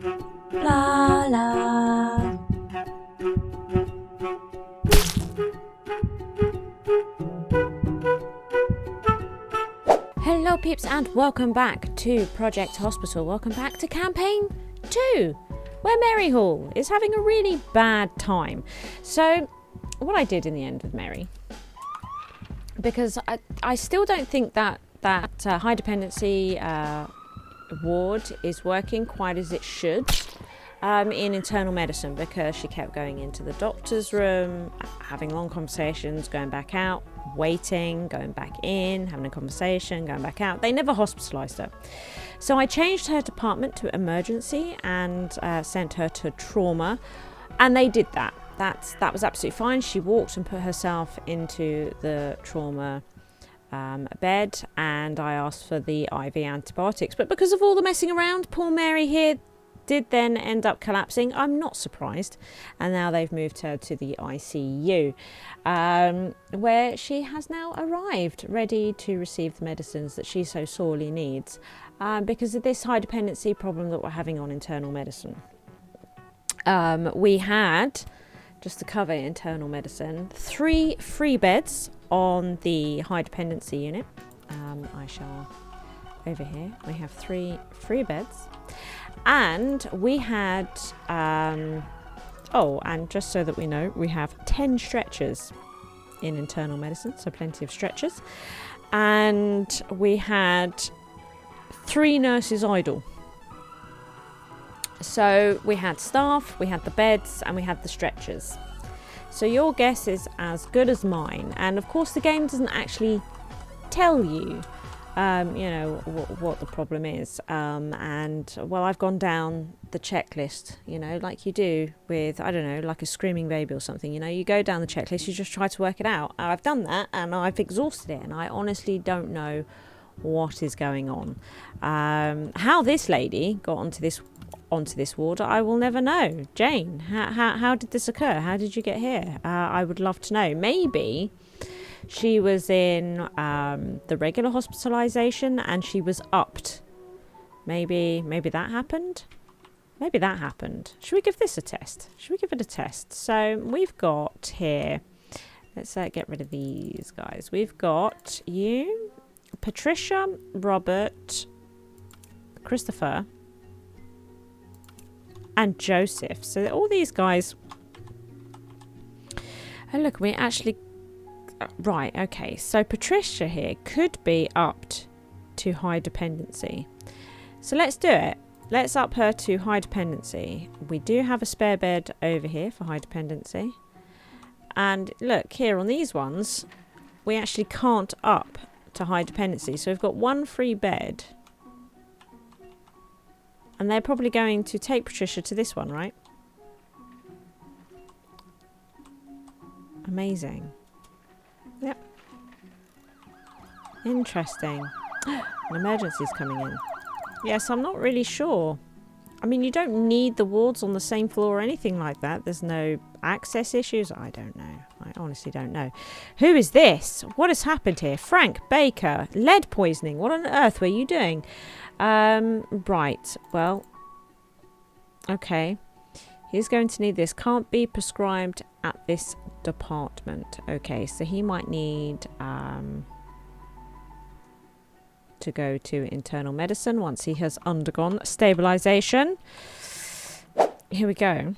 La la. Hello peeps and welcome back to Project Hospital. Welcome back to campaign 2, where Mary Hall is having a really bad time. So what I did in the end with Mary, because I still don't think that high dependency ward is working quite as it should in internal medicine, because she kept going into the doctor's room, having long conversations, going back out, waiting, going back in, having a conversation, going back out. They never hospitalised her. So I changed her department to emergency and sent her to trauma, and they did that. That was absolutely fine. She walked and put herself into the trauma bed, and I asked for the IV antibiotics. But because of all the messing around, poor Mary here did then end up collapsing. I'm not surprised. And now they've moved her to the ICU, where she has now arrived, ready to receive the medicines that she so sorely needs, because of this high dependency problem that we're having on internal medicine. We had, just to cover internal medicine, 3 free beds on the high dependency unit. I shall, over here, we have 3 free beds. And we had, and just so that we know, we have 10 stretchers in internal medicine, so plenty of stretchers. And we had 3 nurses idle. So we had staff, we had the beds, and we had the stretchers. So your guess is as good as mine. And of course the game doesn't actually tell you, what the problem is. And well, I've gone down the checklist, like you do with, I don't know, like a screaming baby or something. You go down the checklist, you just try to work it out. I've done that and I've exhausted it, and I honestly don't know what is going on. How this lady got onto this ward, I will never know. Jane, how did this occur? How did you get here? I would love to know. Maybe she was in the regular hospitalisation and she was upped. Maybe that happened. Maybe that happened. Should we give this a test? Should we give it a test? So we've got here, let's get rid of these guys. We've got you, Patricia, Robert, Christopher, and Joseph. So all these guys. Oh look, we actually, right, okay, so Patricia here could be upped to high dependency. So let's do it. Let's up her to high dependency. We do have a spare bed over here for high dependency. And look, here on these ones, we actually can't up to high dependency. So we've got 1 free bed. And they're probably going to take Patricia to this one, right? Amazing. Yep. Interesting. An emergency's coming in. Yes, I'm not really sure. I mean, you don't need the wards on the same floor or anything like that. There's no access issues. I don't know. I honestly don't know. Who is this? What has happened here? Frank Baker. Lead poisoning. What on earth were you doing? Right. Well, okay. He's going to need this. Can't be prescribed at this department. Okay, so he might need to go to internal medicine once he has undergone stabilization. Here we go.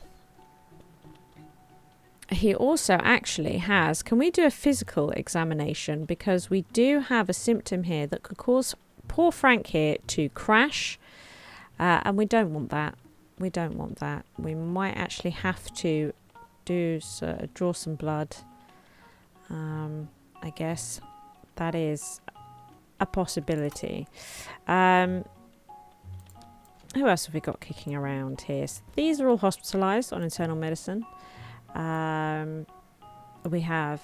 He also actually has, can we do a physical examination? Because we do have a symptom here that could cause poor Frank here to crash. And we don't want that. We don't want that. We might actually have to draw some blood. I guess that is a possibility. Who else have we got kicking around here? So these are all hospitalised on internal medicine. We have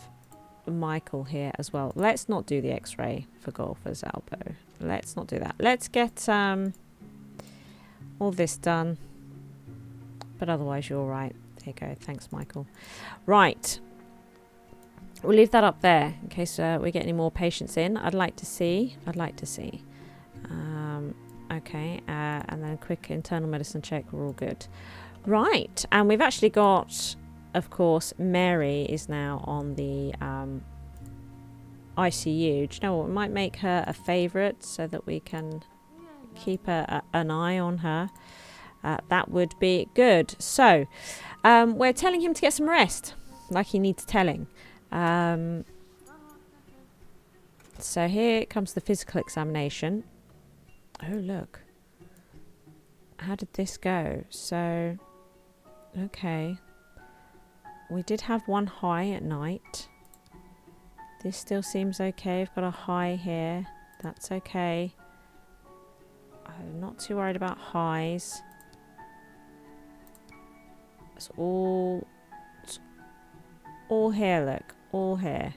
Michael here as well. Let's not do the x-ray for Golfer's elbow. Let's not do that. Let's get all this done. But otherwise you're all right. There you go. Thanks, Michael. Right. We'll leave that up there in case we get any more patients in. I'd like to see. Okay, and then a quick internal medicine check. We're all good. Right, and we've actually got, of course, Mary is now on the ICU. Do you know what? We might make her a favourite so that we can keep an eye on her. That would be good. So, we're telling him to get some rest, like he needs telling. So here comes the physical examination. Oh, look. How did this go? So, okay. We did have one high at night. This still seems okay. We've got a high here. That's okay. I'm not too worried about highs. It's all here, look. All here.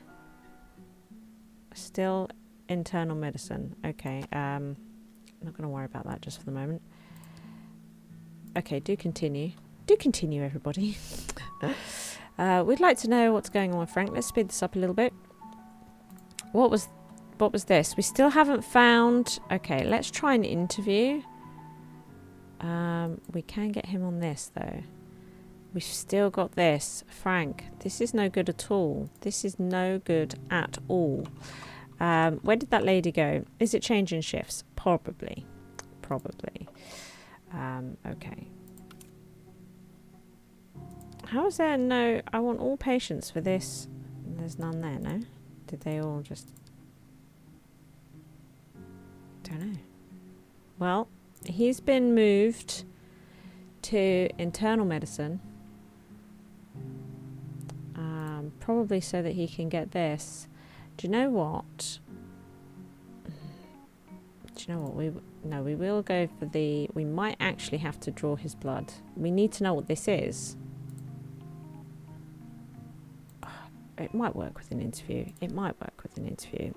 Still internal medicine. Okay, not going to worry about that just for the moment. Okay, do continue. Do continue, everybody. We'd like to know what's going on with Frank. Let's speed this up a little bit. What was this? We still haven't found... Okay, let's try an interview. We can get him on this, though. We've still got this. Frank, this is no good at all. This is no good at all. Where did that lady go? Is it changing shifts? Probably. Probably. Okay. How is there no... I want all patients for this. There's none there, no? Did they all just... Don't know. Well, he's been moved to internal medicine. Probably so that he can get this. Do you know what? Do you know what? We will go for the... We might actually have to draw his blood. We need to know what this is. It might work with an interview. It might work with an interview.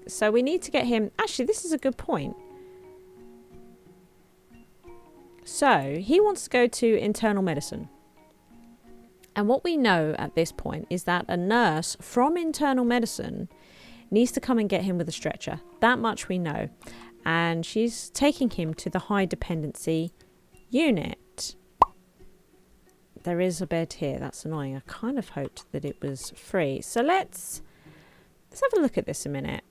So we need to get him... Actually, this is a good point. So, he wants to go to internal medicine. And what we know at this point is that a nurse from internal medicine needs to come and get him with a stretcher. That much we know. And she's taking him to the high dependency unit. There is a bed here. That's annoying. I kind of hoped that it was free. So let's have a look at this a minute.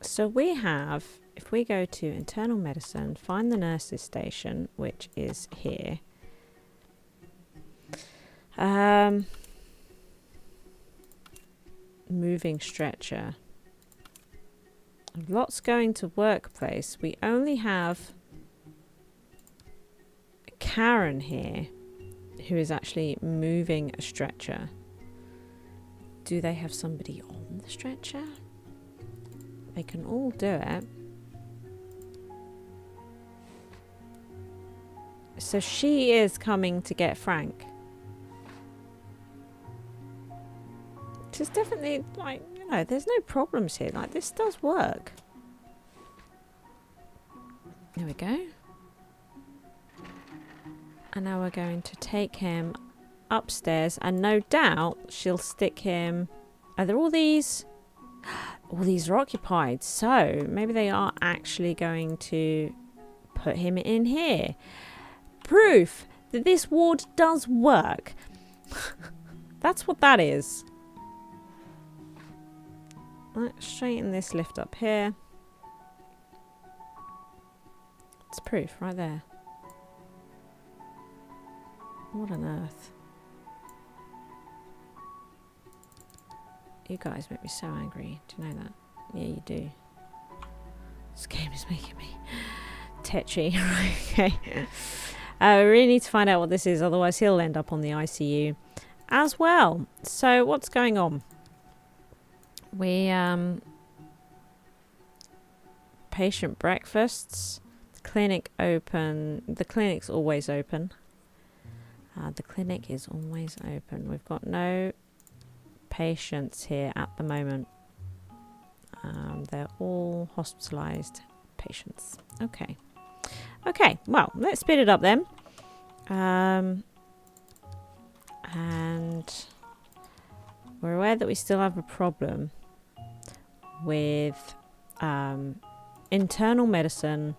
So we have, if we go to internal medicine, find the nurses station, which is here. Moving stretcher. Lots going to workplace. We only have Karen here, who is actually moving a stretcher. Do they have somebody on the stretcher? They can all do it. So she is coming to get Frank. Which is definitely, like, you know, there's no problems here. Like, this does work. There we go. And now we're going to take him upstairs, and no doubt she'll stick him... Are there all these? All these are occupied. So maybe they are actually going to put him in here. Proof that this ward does work. That's what that is. Let's straighten this lift up here. It's proof right there. What on earth? You guys make me so angry. Do you know that? Yeah, you do. This game is making me tetchy. Okay. We really need to find out what this is, otherwise he'll end up on the ICU as well. So what's going on? We patient breakfasts. The clinic open. The clinic's always open. The clinic is always open. We've got no patients here at the moment. They're all hospitalized patients. Okay. Okay, well, let's speed it up then. And we're aware that we still have a problem with internal medicine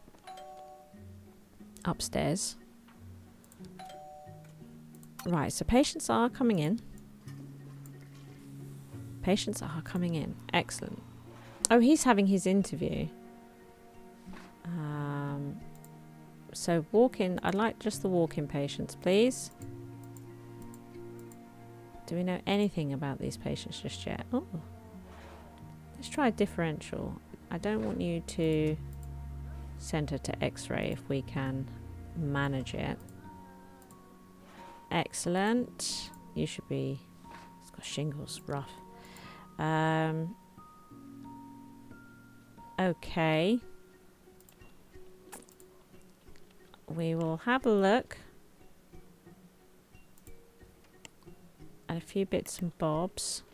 upstairs. Right, so patients are coming in. Patients are coming in. Excellent. Oh, he's having his interview. So walk-in. I'd like just the walk-in patients, please. Do we know anything about these patients just yet? Oh, let's try a differential. I don't want you to send her to X-ray if we can manage it. Excellent. You should be. It's got shingles. Rough. Okay. We will have a look at a few bits and bobs.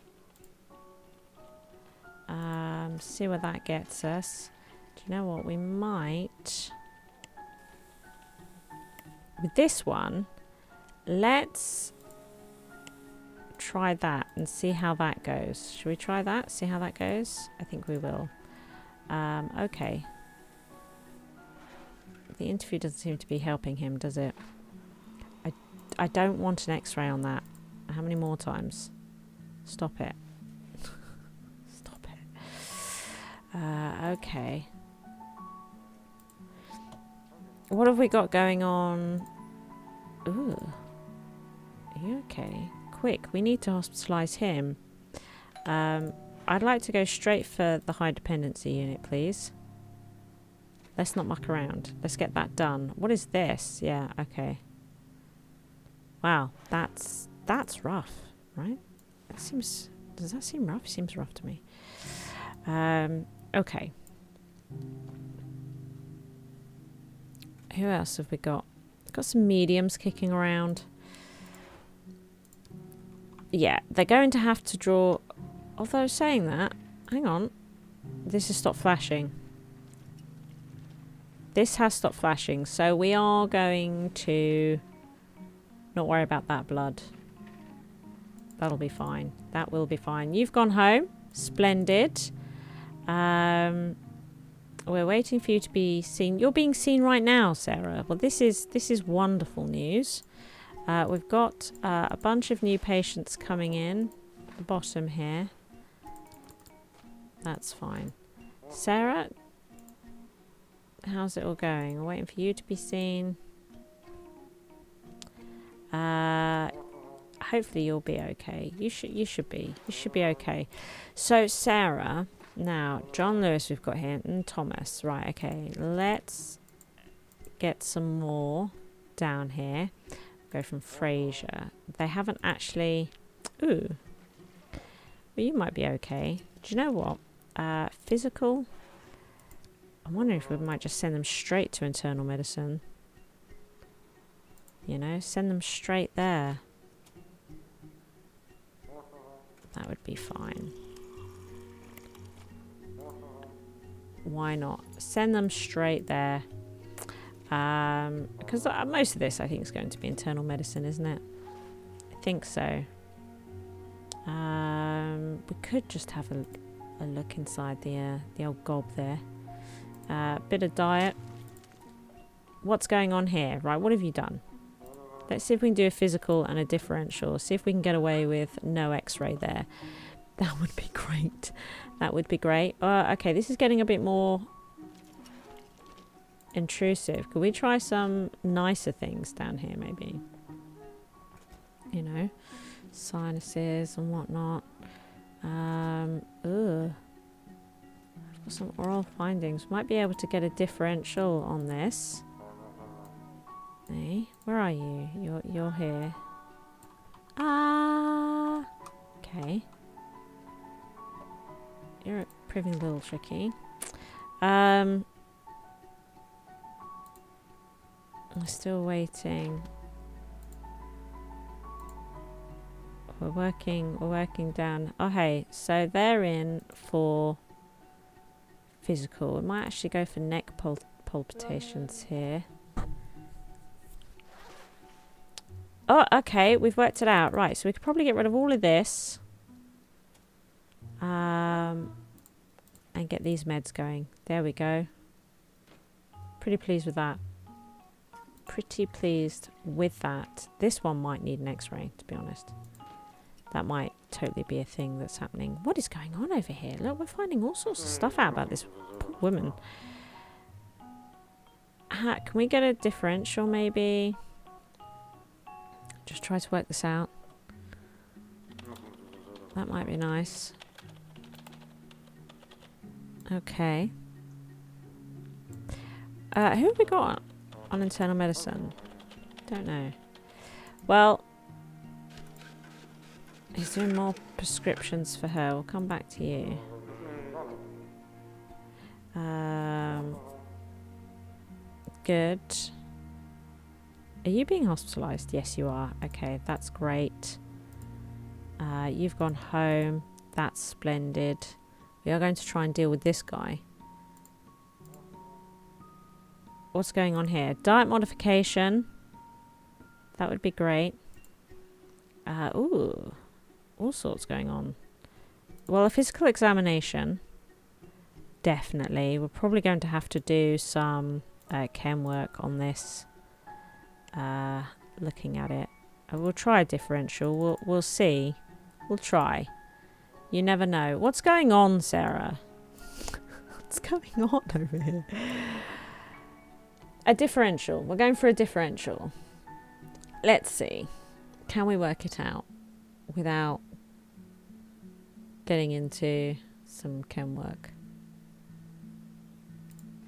See where that gets us. Do you know what? We might... With this one, let's try that and see how that goes. Should we try that? See how that goes? I think we will. Okay. The interview doesn't seem to be helping him, does it? I don't want an X-ray on that. How many more times? Stop it. Stop it. Okay. What have we got going on? Ooh. Are you okay? Quick, we need to hospitalise him. I'd like to go straight for the high dependency unit, please. Let's not muck around. Let's get that done. What is this? Yeah, okay. Wow, that's rough, right? That seems... Does that seem rough? It seems rough to me. Okay. Who else have we got? Got some mediums kicking around. Yeah, they're going to have to draw... Although saying that... Hang on. This has stopped flashing. This has stopped flashing, so we are going to not worry about that blood. That'll be fine. That will be fine. You've gone home. Splendid. We're waiting for you to be seen. You're being seen right now, Sarah. Well, this is wonderful news. We've got a bunch of new patients coming in at the bottom here. That's fine. Sarah... How's it all going? We're waiting for you to be seen. Hopefully you'll be okay. You should be okay. So Sarah, now John Lewis we've got here and Thomas. Right, okay. Let's get some more down here. Go from Fraser. They haven't actually... Ooh. Well, you might be okay. Do you know what? Physical... I'm wondering if we might just send them straight to internal medicine. You know, send them straight there. That would be fine. Why not? Send them straight there. Because most of this, I think, is going to be internal medicine, isn't it? I think so. We could just have a look inside the old gob there. Bit of diet. What's going on here? Right, what have you done? Let's see if we can do a physical and a differential. See if we can get away with no X-ray there. That would be great. That would be great. Okay, this is getting a bit more intrusive. Could we try some nicer things down here, maybe? You know, sinuses and whatnot. Some oral findings. Might be able to get a differential on this. Hey, where are you? You're here. Okay. You're proving a little tricky. We're still waiting. We're working down. Oh hey, so they're in for physical. We might actually go for neck palpitations here. Oh, okay, we've worked it out. Right, so we could probably get rid of all of this. And get these meds going. There we go. Pretty pleased with that. pretty pleased with that. This one might need an x-ray, to be honest. That might totally be a thing that's happening. What is going on over here? Look, we're finding all sorts of stuff out about this poor woman. Can we get a differential, maybe? Just try to work this out. That might be nice. Okay. Who have we got on internal medicine? Don't know. Well, he's doing more prescriptions for her. We'll come back to you. Good. Are you being hospitalized? Yes, you are. Okay, that's great. You've gone home. That's splendid. We are going to try and deal with this guy. What's going on here? Diet modification. That would be great. Ooh. All sorts going on. Well, a physical examination. Definitely. We're probably going to have to do some chem work on this. Looking at it. We'll try a differential. We'll see. We'll try. You never know. What's going on, Sarah? What's going on over here? A differential. We're going for a differential. Let's see. Can we work it out without getting into some chem work?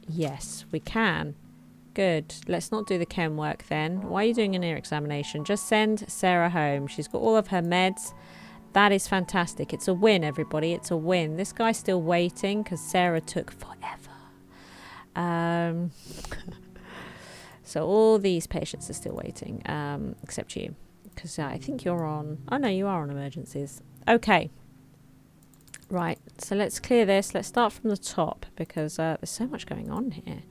Yes, we can. Good. Let's not do the chem work then. Why are you doing an ear examination? Just send Sarah home. She's got all of her meds. That is fantastic. It's a win, everybody. It's a win. This guy's still waiting because Sarah took forever. So all these patients are still waiting, except you. Because I think you're on... Oh, no, you are on emergencies. Okay. Right. So let's clear this. Let's start from the top because there's so much going on here.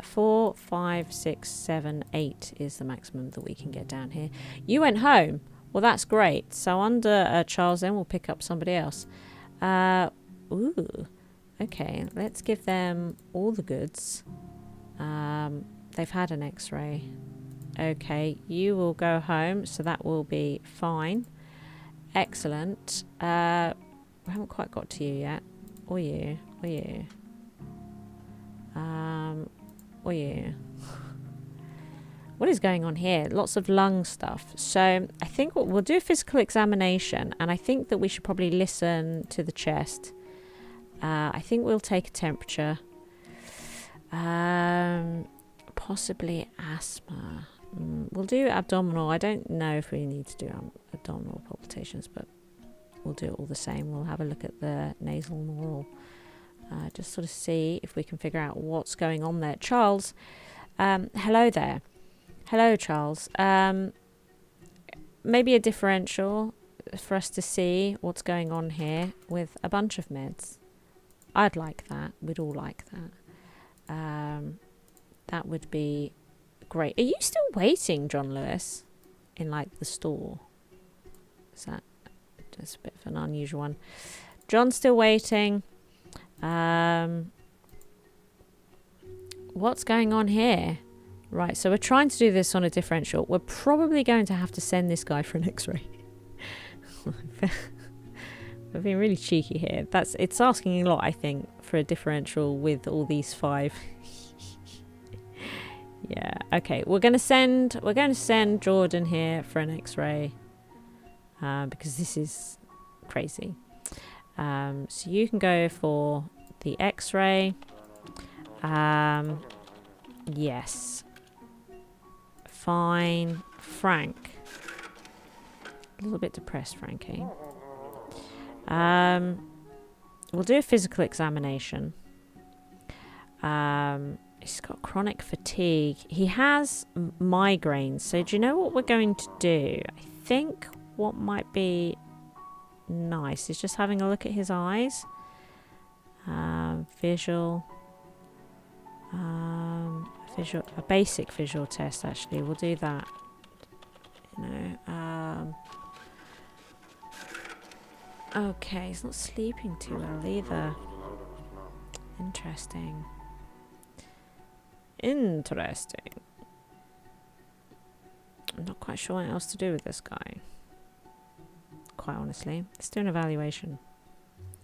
4, 5, 6, 7, 8 is the maximum that we can get down here. You went home. Well, that's great. So under Charles, then we'll pick up somebody else. Ooh. Okay, let's give them all the goods. They've had an x-ray. Okay, you will go home, so that will be fine. Excellent. We haven't quite got to you yet. Or you. Or you. Or you. What is going on here? Lots of lung stuff. So I think we'll do a physical examination, and I think that we should probably listen to the chest. I think we'll take a temperature. Possibly asthma. We'll do abdominal. I don't know if we need to do abdominal palpitations, but we'll do it all the same. We'll have a look at the nasal and oral. Just sort of see if we can figure out what's going on there. Charles, hello there. Hello, Charles. Maybe a differential for us to see what's going on here with a bunch of meds. I'd like that. We'd all like that. That would be great. Are you still waiting, John Lewis, in like the store? Is that just a bit of an unusual one? John's still waiting. What's going on here? Right, so we're trying to do this on a differential. We're probably going to have to send this guy for an x-ray. We're being really cheeky here. It's asking a lot, I think, for a differential with all these 5. Yeah, okay. We're going to send Jordan here for an x-ray because this is crazy. So you can go for the x-ray. Yes. Fine. Frank. A little bit depressed, Frankie. We'll do a physical examination. He's got chronic fatigue. He has migraines. So do you know what we're going to do? I think what might be nice is just having a look at his eyes. Visual. A basic visual test, actually. We'll do that. Okay, he's not sleeping too well either. Interesting. quite sure what else to do with this guy. Quite honestly. Let's do an evaluation.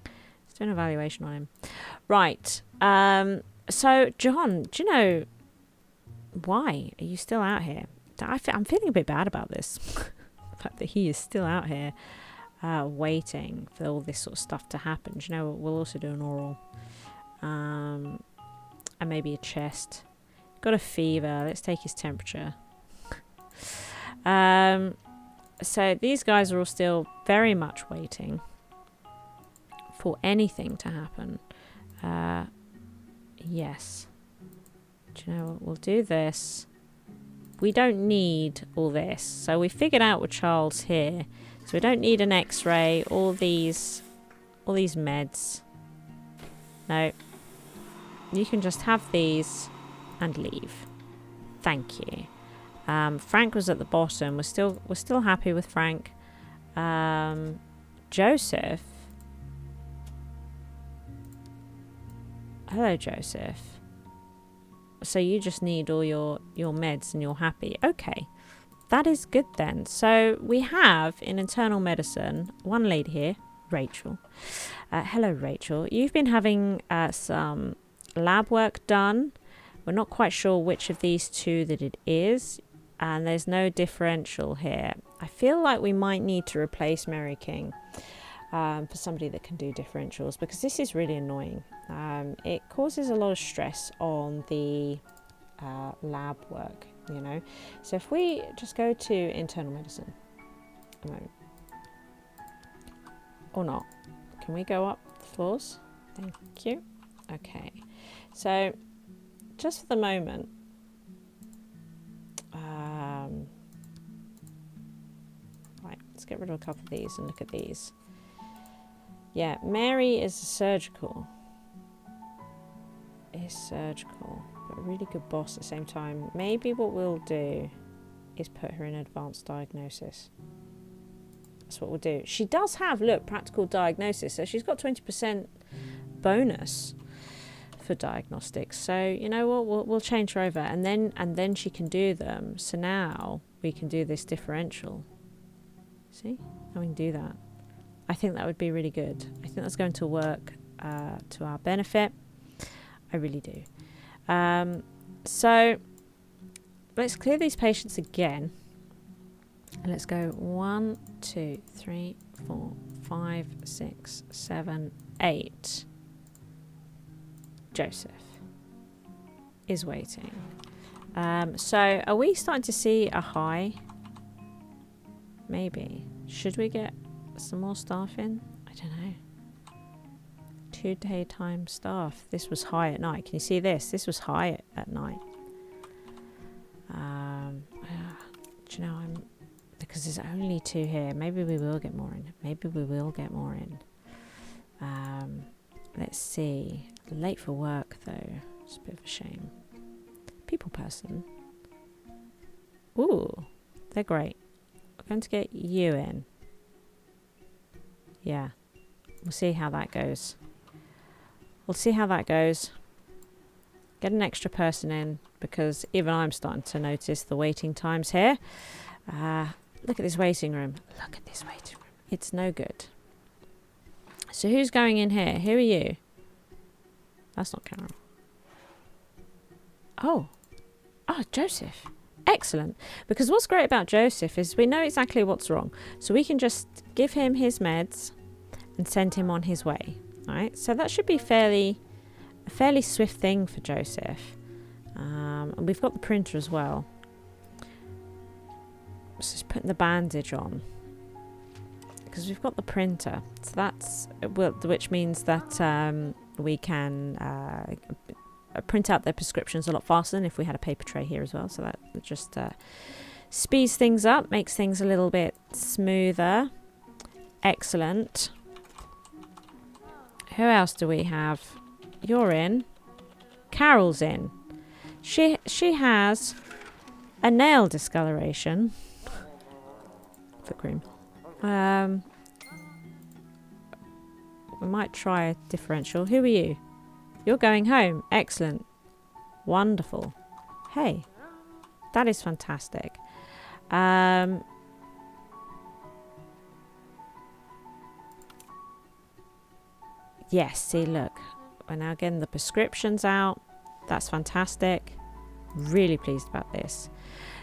Let's do an evaluation on him. Right. So, John, do you know why are you still out here? I'm feeling a bit bad about this. The fact that he is still out here waiting for all this sort of stuff to happen. Do you know, we'll also do an oral. And maybe a chest. Got a fever. Let's take his temperature. So these guys are all still very much waiting for anything to happen. Yes. Do you know what? We'll do this. We don't need all this. So we figured out with Charles here. So we don't need an X-ray. All these meds. No. You can just have these and leave. Thank you. Frank was at the bottom. We're still happy with Frank. Joseph. Hello, Joseph. So you just need all your meds and you're happy. Okay. That is good then. So we have in internal medicine one lady here, Rachel. Hello, Rachel. You've been having some lab work done. We're not quite sure which of these two that it is. And there's no differential here. I feel like we might need to replace Mary King for somebody that can do differentials, because this is really annoying. It causes a lot of stress on the lab work, you know. So if we just go to internal medicine, a moment. Or not. Can we go up the floors? Thank you. Okay. So just for the moment, right, let's get rid of a couple of these and look at these. Yeah, Mary is surgical. But a really good boss at the same time. Maybe what we'll do is put her in advanced diagnosis. That's what we'll do. She does have, look, practical diagnosis. So she's got 20% bonus for diagnostics. So you know what, we'll change her over, and then she can do them. So now we can do this differential. See, now we can do that. I think that would be really good. I think that's going to work to our benefit. I really do. So let's clear these patients again. And let's go 1, 2, 3, 4, 5, 6, 7, 8. Joseph is waiting. So are we starting to see a high? Maybe. Should we get some more staff in? I don't know. 2 daytime staff. This was high at night. Can you see this? This was high at night. Do you know, because there's only 2 here. Maybe we will get more in. Let's see. Late for work though. It's a bit of a shame. People person. Ooh, they're great. We're going to get you in. Yeah. We'll see how that goes. Get an extra person in, because even I'm starting to notice the waiting times here. Look at this waiting room. It's no good. So who's going in here? Who are you? That's not Carol. Oh, Joseph. Excellent. Because what's great about Joseph is we know exactly what's wrong. So we can just give him his meds and send him on his way. All right. So that should be a fairly swift thing for Joseph. And we've got the printer as well. So just putting the bandage on, because we've got the printer. So that's, which means that we can print out their prescriptions a lot faster than if we had a paper tray here as well. So that just speeds things up, makes things a little bit smoother. Excellent. Who else do we have? You're in. Carol's in. She has a nail discoloration. For cream. We might try a differential. Who are you? You're going home. Excellent. Wonderful. Hey, that is fantastic. Yes, see, look. We're now getting the prescriptions out. That's fantastic. Really pleased about this.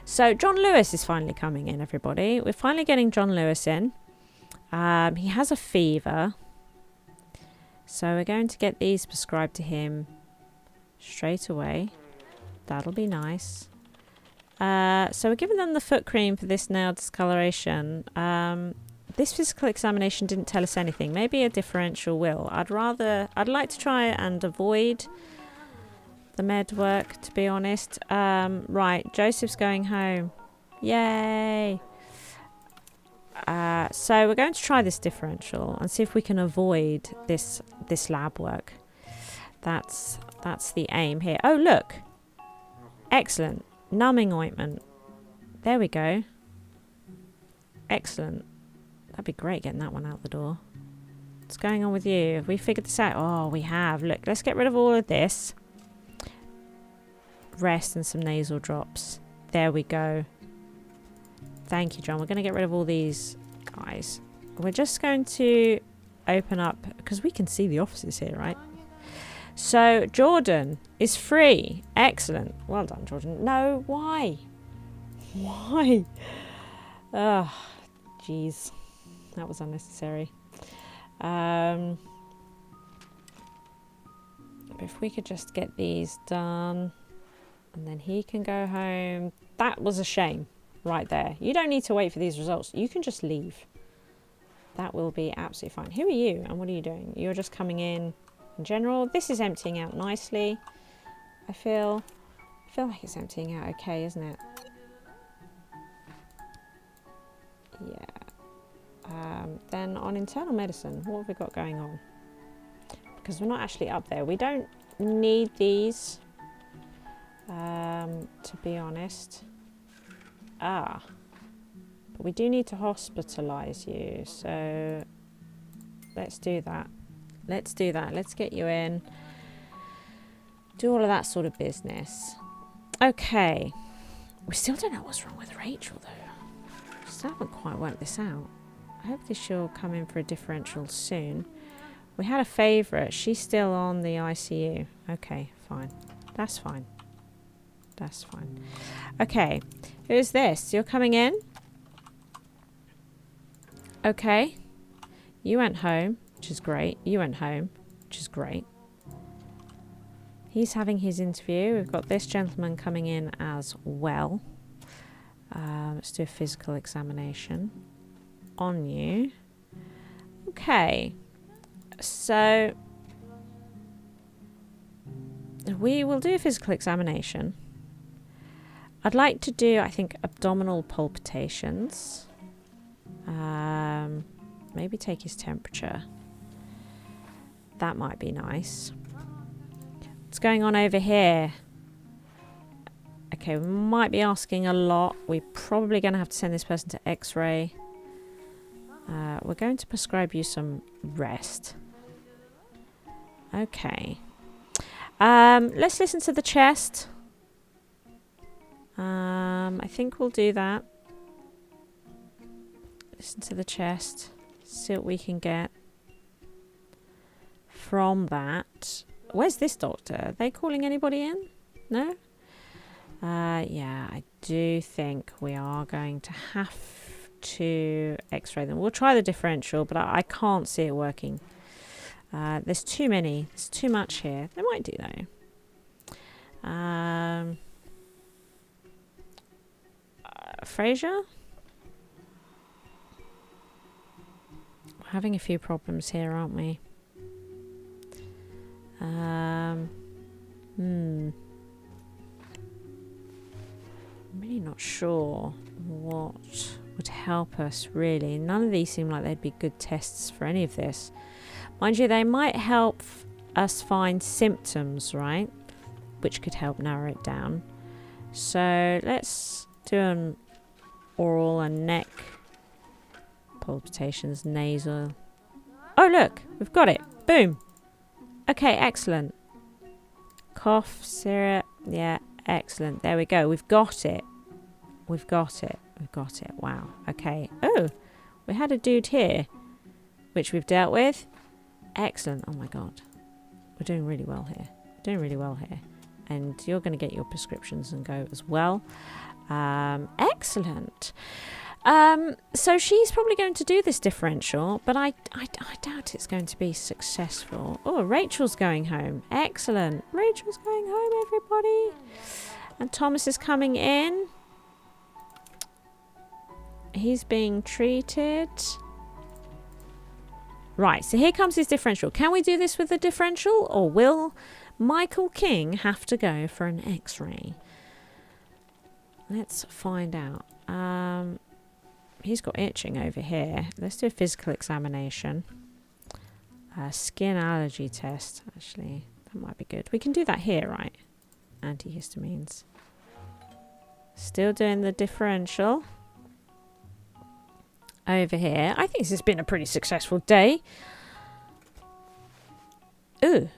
So John Lewis is finally coming in, everybody. We're finally getting John Lewis in. He has a fever. So we're going to get these prescribed to him straight away. That'll be nice. So we're giving them the foot cream for this nail discoloration. This physical examination didn't tell us anything. Maybe a differential will. I'd like to try and avoid the med work, to be honest. Right, Joseph's going home. Yay! So we're going to try this differential and see if we can avoid this lab work. That's the aim here. Oh, look! Excellent. Numbing ointment. There we go. Excellent. That'd be great getting that one out the door. What's going on with you? Have we figured this out? Oh, we have. Look, let's get rid of all of this. Rest and some nasal drops. There we go. Thank you, John. We're going to get rid of all these guys. We're just going to open up, because we can see the offices here, right? So, Jordan is free. Excellent. Well done, Jordan. No, why? Why? Oh, jeez. That was unnecessary. But if we could just get these done, and then he can go home. That was a shame right there. You don't need to wait for these results. You can just leave. That will be absolutely fine. Who are you and what are you doing? You're just coming in general. This is emptying out nicely. I feel like it's emptying out okay, isn't it? Yeah. Then on internal medicine, what have we got going on? Because we're not actually up there. We don't need these, to be honest. But we do need to hospitalise you. So let's do that. Let's do that. Let's get you in. Do all of that sort of business. Okay. We still don't know what's wrong with Rachel, though. We still haven't quite worked this out. Hopefully she'll come in for a differential soon. We had a favourite. She's still on the ICU. Okay, fine. That's fine. That's fine. Okay. Who's this? You're coming in? Okay. You went home, which is great. You went home, which is great. He's having his interview. We've got this gentleman coming in as well. Let's do a physical examination on you. Okay. So we will do a physical examination. I'd like to do, I think, abdominal palpitations. Maybe take his temperature. That might be nice. What's going on over here? Okay, we might be asking a lot. We're probably going to have to send this person to X-ray. We're going to prescribe you some rest. Okay. Let's listen to the chest. I think we'll do that. Listen to the chest. See what we can get from that. Where's this doctor? Are they calling anybody in? No? Yeah, I do think we are going to have to x-ray them. We'll try the differential, but I can't see it working. There's too many. There's too much here. They might do though. Fraser? We're having a few problems here, aren't we? I'm really not sure what would help us, really. None of these seem like they'd be good tests for any of this. Mind you, they might help us find symptoms, right? Which could help narrow it down. So let's do an oral and neck palpitations, nasal. Oh, look, we've got it. Boom. Okay, excellent. Cough, syrup. Yeah, excellent. There we go. We've got it. We've got it. We've got it. Wow. Okay. Oh, we had a dude here, which we've dealt with. Excellent. Oh my God. We're doing really well here. Doing really well here. And you're going to get your prescriptions and go as well. Excellent. So she's probably going to do this differential, but I doubt it's going to be successful. Oh, Rachel's going home. Excellent. Rachel's going home, everybody. And Thomas is coming in. He's being treated. Right, so here comes his differential. Can we do this with the differential, or will Michael King have to go for an X-ray? Let's find out. He's got itching over here. Let's do a physical examination. Skin allergy test, actually. That might be good. We can do that here, right? Antihistamines. Still doing the differential. Over here. I think this has been a pretty successful day. Ooh.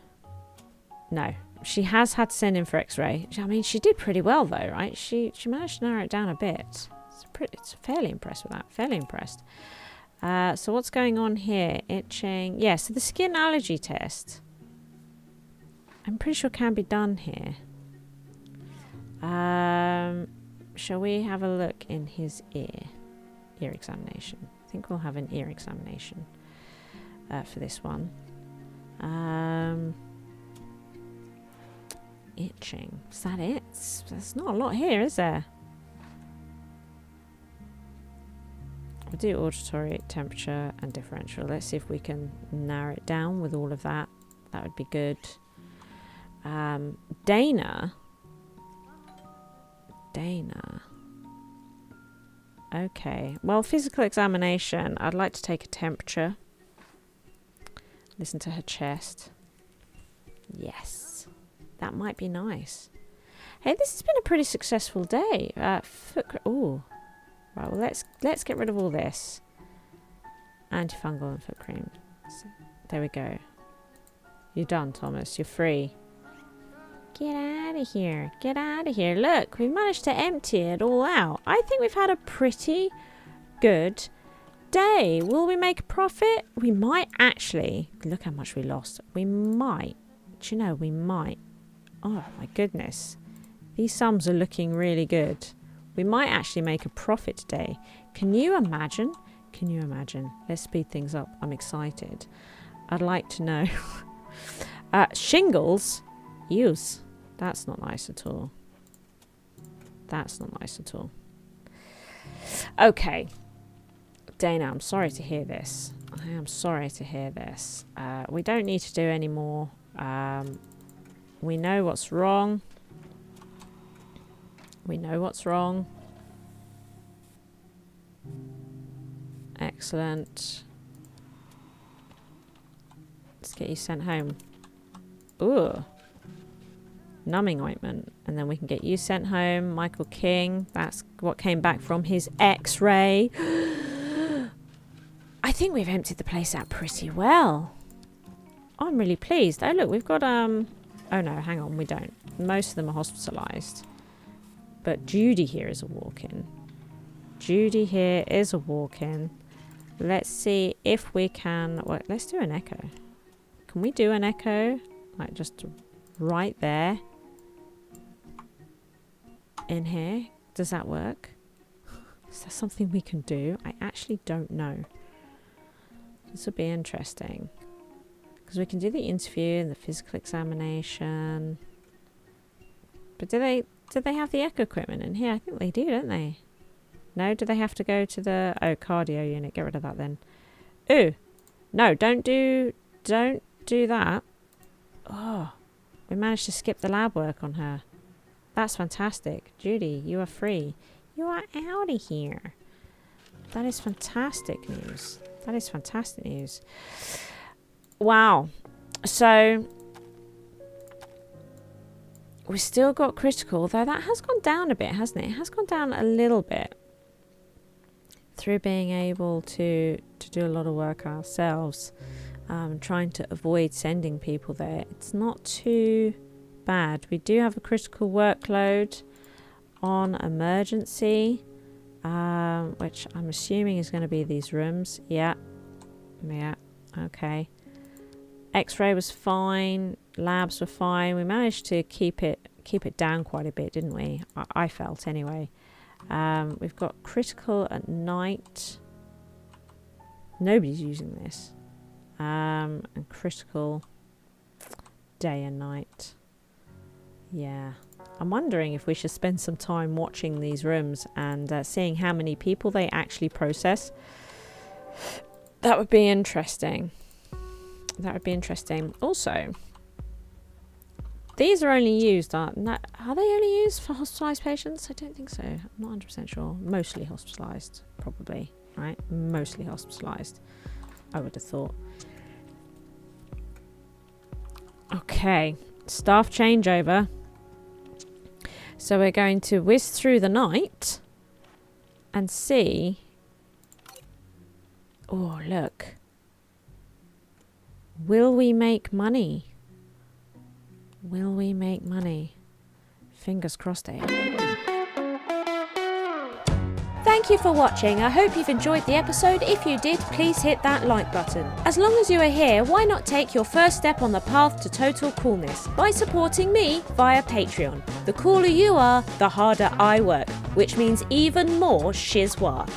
No. She has had to send in for X-ray. I mean, she did pretty well, though, right? She managed to narrow it down a bit. It's fairly impressed with that. Fairly impressed. So what's going on here? Itching. Yeah, so the skin allergy test. I'm pretty sure can be done here. Shall we have a look in his ear? Ear examination. I think we'll have an ear examination for this one. Itching. Is that it? There's not a lot here, is there? We'll do auditory, temperature and differential. Let's see if we can narrow it down with all of that. That would be good. Dana. Okay. Well, physical examination. I'd like to take a temperature. Listen to her chest. Yes. That might be nice. Hey, this has been a pretty successful day. Ooh. Right, well, let's get rid of all this. Antifungal and foot cream. So, there we go. You're done, Thomas. You're free. Get out of here. Get out of here. Look, we managed to empty it all out. I think we've had a pretty good day. Will we make a profit? We might actually. Look how much we lost. We might. Do you know, we might. Oh, my goodness. These sums are looking really good. We might actually make a profit today. Can you imagine? Can you imagine? Let's speed things up. I'm excited. I'd like to know. Shingles. Use. That's not nice at all. That's not nice at all. Okay. Dana, I'm sorry to hear this. I am sorry to hear this. We don't need to do any more. We know what's wrong. We know what's wrong. Excellent. Let's get you sent home. Ooh. Numbing ointment. And then we can get you sent home. Michael King. That's what came back from his X-ray. I think we've emptied the place out pretty well. I'm really pleased. Oh, look, we've got... Oh, no, hang on. We don't. Most of them are hospitalised. But Judy here is a walk-in. Judy here is a walk-in. Let's see if we can... Well, let's do an echo. Can we do an echo? Like, just right there. In here. Does that work? Is that something we can do? I actually don't know. This will be interesting. Because we can do the interview and the physical examination. But do they have the echo equipment in here? I think they do, don't they? No? Do they have to go to the... Oh, cardio unit. Get rid of that then. Ooh. No, don't do that. Oh. We managed to skip the lab work on her. That's fantastic. Judy, you are free. You are out of here. That is fantastic news. That is fantastic news. Wow. So... We've still got critical, though that has gone down a bit, hasn't it? It has gone down a little bit. Through being able to do a lot of work ourselves. Trying to avoid sending people there. It's not too bad. We do have a critical workload on emergency. which I'm assuming is going to be these rooms. Yeah, okay. X-ray was fine, labs were fine. We managed to keep it down quite a bit, didn't we? I felt anyway. We've got critical at night. Nobody's using this. And critical day and night. Yeah. I'm wondering if we should spend some time watching these rooms and seeing how many people they actually process. That would be interesting. Also, these are only used, are they only used for hospitalised patients? I don't think so. I'm not 100% sure. Mostly hospitalised, probably, right? Mostly hospitalised, I would have thought. Okay, staff changeover. So we're going to whiz through the night and see. Oh, look. Will we make money? Will we make money? Fingers crossed, eh? Thank you for watching. I hope you've enjoyed the episode. If you did, please hit that like button. As long as you are here, why not take your first step on the path to total coolness by supporting me via Patreon. The cooler you are, the harder I work, which means even more SHIZWAH.